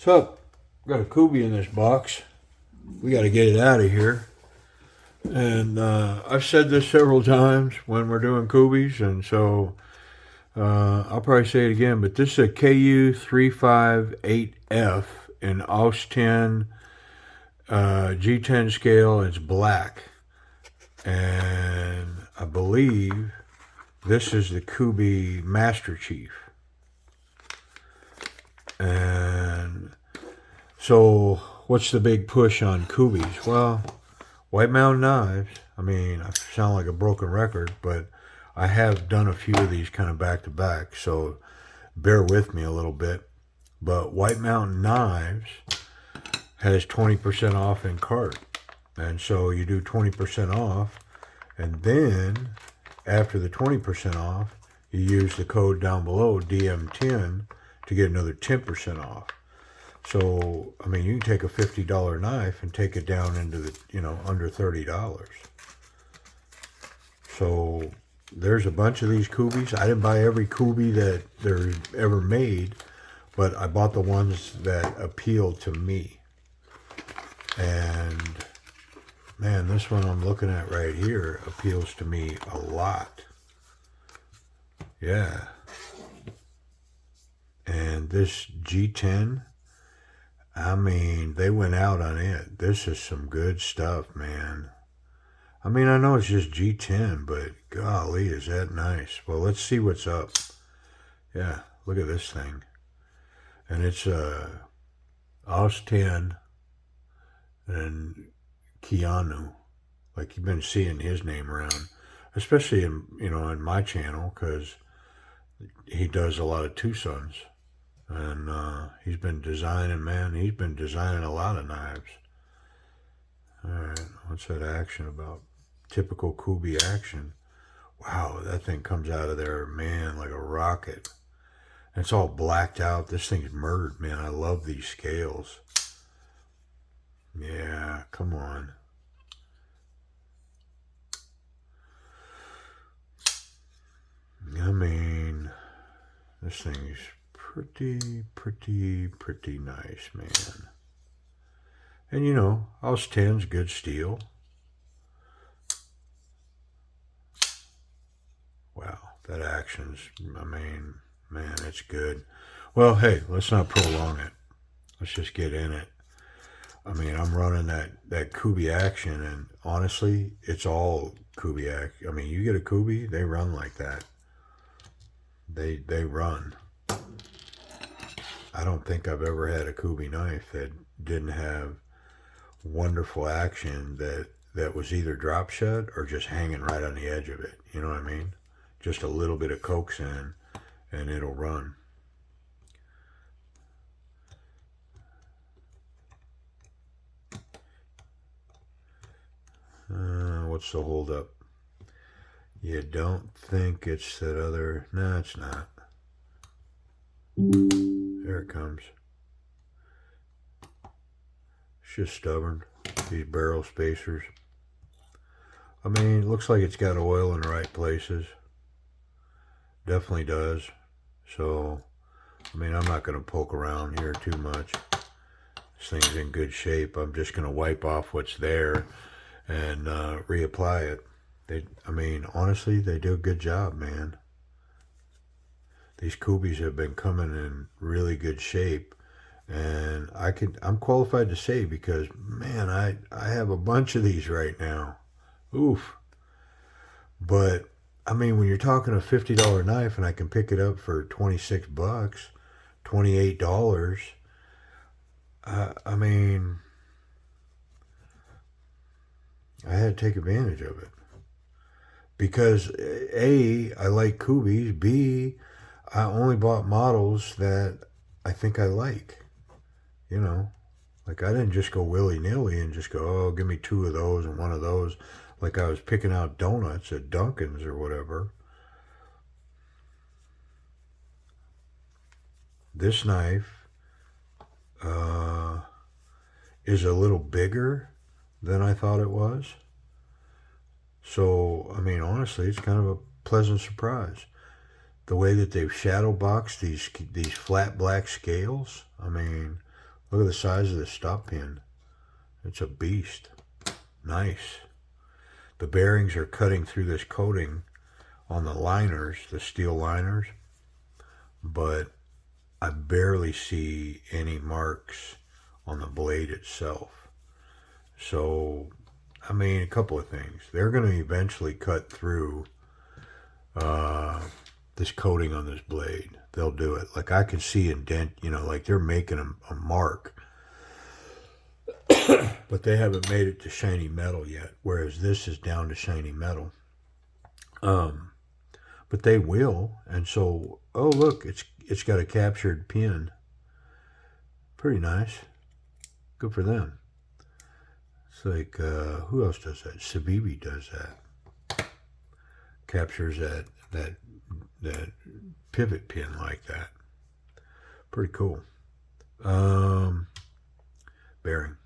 What's up? Got a Kubey in this box. We got to get it out of here. And I've said this several times when we're doing Kubeys, and so I'll probably say it again. But this is a KU358F in AUS-10 G10 scale. It's black, and I believe this is the KUBEY Masterchief. And so, what's the big push on Kubeys? Well, White Mountain knives. I mean, I sound like a broken record, but I have done a few of these kind of back to back, so bear with me a little bit. But White Mountain Knives has 20% off in cart, and so you do 20% off, and then after the 20% off, you use the code down below, DM10, to get another 10% off. So, I mean, you can take a $50 knife and take it down into the, under $30. So, there's a bunch of these Kubeys. I didn't buy every Kubey that there's ever made, but I bought the ones that appealed to me. And, man, this one I'm looking at right here appeals to me a lot. Yeah. And this G10, I mean, they went out on it. This is some good stuff, man. I mean, I know it's just G10, but golly, is that nice. Well, let's see what's up. Yeah, look at this thing. And it's AUS-10 and Keanu. Like, you've been seeing his name around, especially in my channel, because he does a lot of Tucson's. And he's been designing, man, he's been designing a lot of knives. All right, what's that action about? Typical Kubey action. Wow, that thing comes out of there, man, like a rocket. And it's all blacked out. This thing's murdered, man. I love these scales. Yeah, come on. I mean, this thing's pretty nice, man. And AUS-10's good steel. Wow, that action's, I mean, man, it's good. Well, hey, let's not prolong it. Let's just get in it. I mean, I'm running that Kubey action, and honestly, it's all Kubey action. I mean, you get a Kubey, they run like that. They run. I don't think I've ever had a Kubey knife that didn't have wonderful action that was either drop shut or just hanging right on the edge of it. You know what I mean? Just a little bit of coax in and it'll run. What's the hold up? You don't think it's that other... No, it's not. There it comes. It's just stubborn. These barrel spacers. I mean, it looks like it's got oil in the right places. Definitely does. So, I mean, I'm not going to poke around here too much. This thing's in good shape. I'm just going to wipe off what's there and reapply it. I mean, honestly, they do a good job, man. These Kubeys have been coming in really good shape, and I'm qualified to say because, man, I have a bunch of these right now. Oof. But I mean, when you're talking a $50 knife and I can pick it up for 26 bucks, $28, I mean, I had to take advantage of it. Because A, I like Kubeys, B, I only bought models that I think I like. Like I didn't just go willy-nilly and just go, oh, give me 2 of those and 1 of those. Like I was picking out donuts at Dunkin's or whatever. This knife is a little bigger than I thought it was. So, I mean, honestly, it's kind of a pleasant surprise. The way that they've shadow boxed these flat black scales, I mean, Look at the size of the stop pin. It's a beast. Nice. The bearings are cutting through this coating on the liners, the steel liners, but I barely see any marks on the blade itself. So, I mean, a couple of things. They're going to eventually cut through this coating on this blade. They'll do it. Like I can see indent, you know, like they're making a mark. But they haven't made it to shiny metal yet, whereas this is down to shiny metal. But they will, and so, oh look, it's got a captured pin. Pretty nice. Good for them. It's like, who else does that? Kubey does that. Captures that pivot pin like that. Pretty cool. Bearing.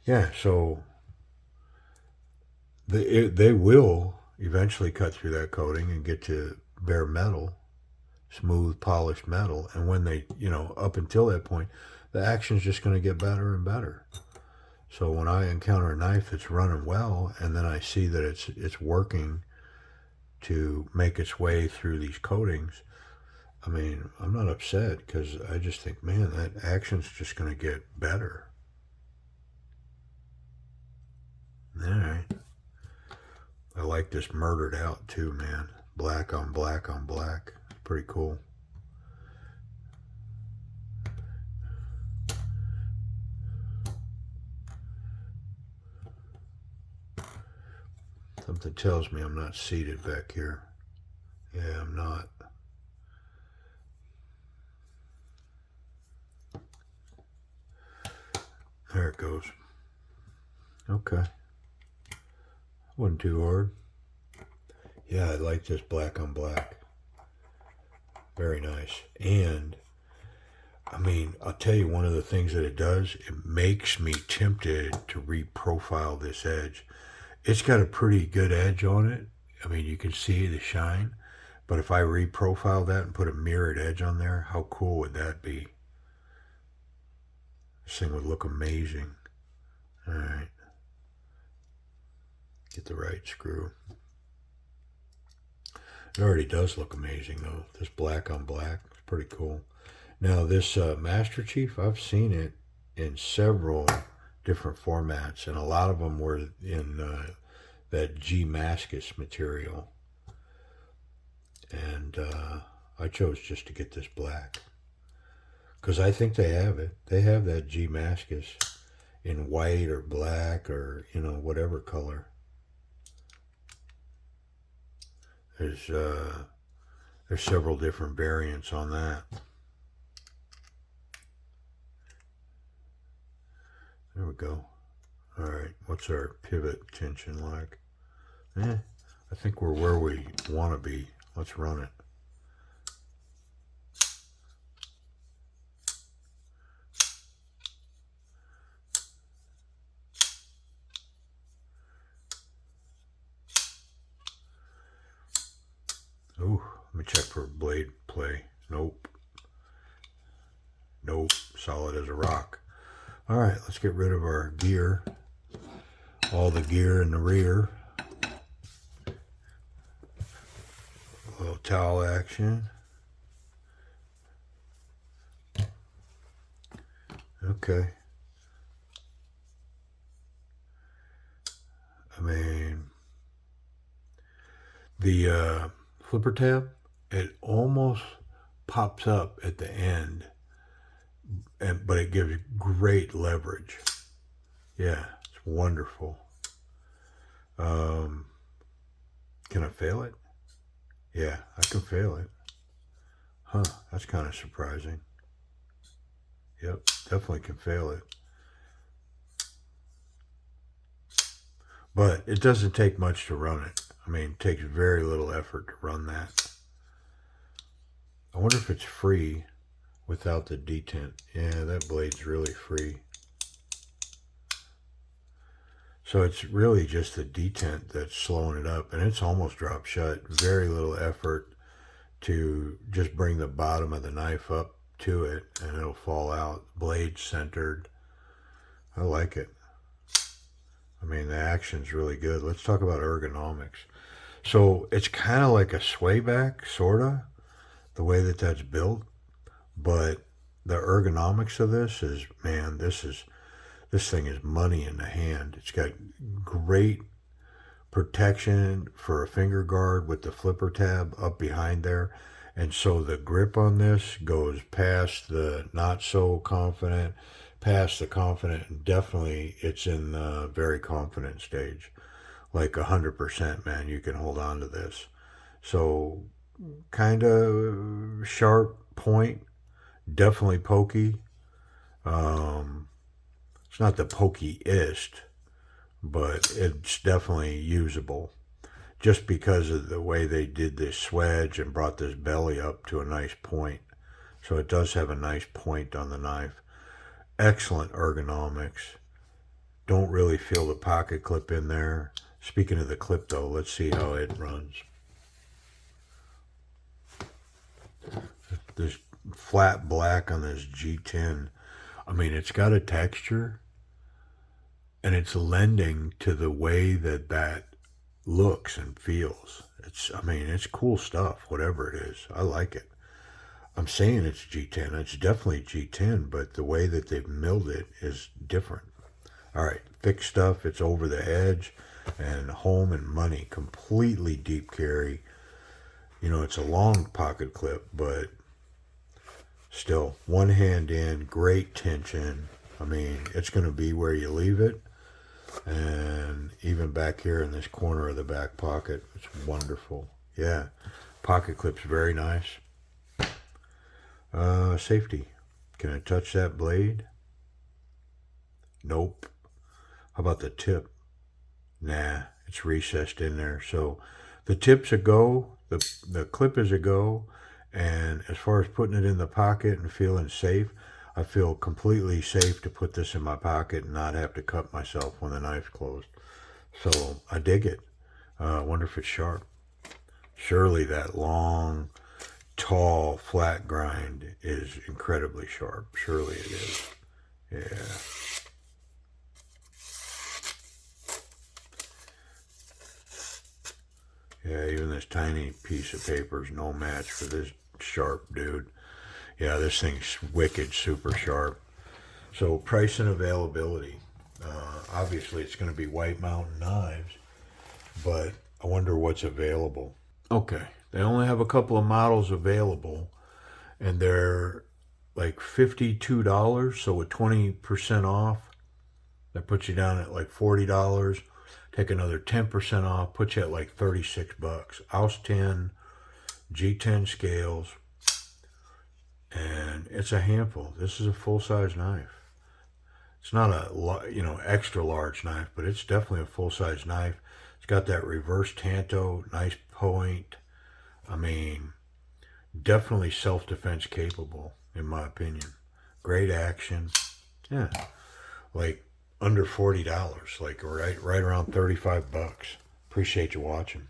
Yeah, so they will eventually cut through that coating and get to bare metal, smooth, polished metal. And when they, you know, up until that point, the action's just going to get better and better. So when I encounter a knife that's running well, and then I see that it's working to make its way through these coatings, I mean, I'm not upset, because I just think, man, that action's just going to get better. All right. I like this murdered out too, man. Black on black on black. It's pretty cool. Something tells me I'm not seated back here. Yeah, I'm not. There it goes. Okay. Wasn't too hard. Yeah, I like this black on black. Very nice. And, I mean, I'll tell you one of the things that it does, it makes me tempted to reprofile this edge. It's got a pretty good edge on it. I mean, you can see the shine. But if I reprofile that and put a mirrored edge on there, how cool would that be? This thing would look amazing. All right. Get the right screw. It already does look amazing though. This black on black is pretty cool. Now this Master Chief, I've seen it in several different formats, and a lot of them were in that Damascus material. And I chose just to get this black, because I think they have it. They have that Damascus in white or black, or, you know, whatever color. There's several different variants on that. There we go. All right, what's our pivot tension like? I think we're where we want to be. Let's run it. Ooh, let me check for blade play. Nope. Nope, solid as a rock. All right, let's get rid of our gear. All the gear in the rear. A little towel action. Okay. I mean, the flipper tab, it almost pops up at the end, but it gives great leverage. Yeah, it's wonderful. Can I fail it? Yeah, I can fail it. Huh, that's kind of surprising. Yep, definitely can fail it. But it doesn't take much to run it. I mean, it takes very little effort to run that. I wonder if it's free without the detent. Yeah, that blade's really free. So it's really just the detent that's slowing it up, and it's almost dropped shut. Very little effort to just bring the bottom of the knife up to it and it'll fall out. Blade centered. I like it. I mean, the action's really good. Let's talk about ergonomics. So it's kind of like a swayback, sort of, the way that that's built. But the ergonomics of this is, man, this thing is money in the hand. It's got great protection for a finger guard with the flipper tab up behind there. And so the grip on this goes past the not so confident, past the confident, and definitely it's in the very confident stage. Like 100%, man, you can hold on to this. So kind of sharp point, definitely pokey. It's not the pokiest, but it's definitely usable. Just because of the way they did this swedge and brought this belly up to a nice point. So it does have a nice point on the knife. Excellent ergonomics. Don't really feel the pocket clip in there. Speaking of the clip though, let's see how it runs. This flat black on this G10. I mean, it's got a texture and it's lending to the way that that looks and feels. I mean, it's cool stuff, whatever it is. I like it. I'm saying it's G10. It's definitely G10, but the way that they've milled it is different. All right, thick stuff. It's over the edge and home and money. Completely deep carry. You know, it's a long pocket clip, but still, one hand in, great tension. I mean, it's going to be where you leave it. And even back here in this corner of the back pocket, it's wonderful. Yeah, pocket clip's very nice. Safety. Can I touch that blade? Nope. How about the tip? Nah, it's recessed in there. So the tip's a go, the clip is a go, and as far as putting it in the pocket and feeling safe, I feel completely safe to put this in my pocket and not have to cut myself when the knife's closed. So I dig it. I wonder if it's sharp. Surely that long, tall, flat grind is incredibly sharp. Surely it is. Yeah. Yeah, even this tiny piece of paper is no match for this sharp dude. Yeah, this thing's wicked, super sharp. So price and availability. Obviously, it's going to be White Mountain knives, but I wonder what's available. Okay, they only have a couple of models available, and they're like $52, so with 20% off, that puts you down at like $40. Take another 10% off, puts you at like $36. AUS-10, G10 scales, and it's a handful. This is a full-size knife. It's not a extra large knife, but it's definitely a full-size knife. It's got that reverse tanto, nice point. I mean, definitely self-defense capable, in my opinion. Great action. Yeah, like under $40, like right around $35. Appreciate you watching.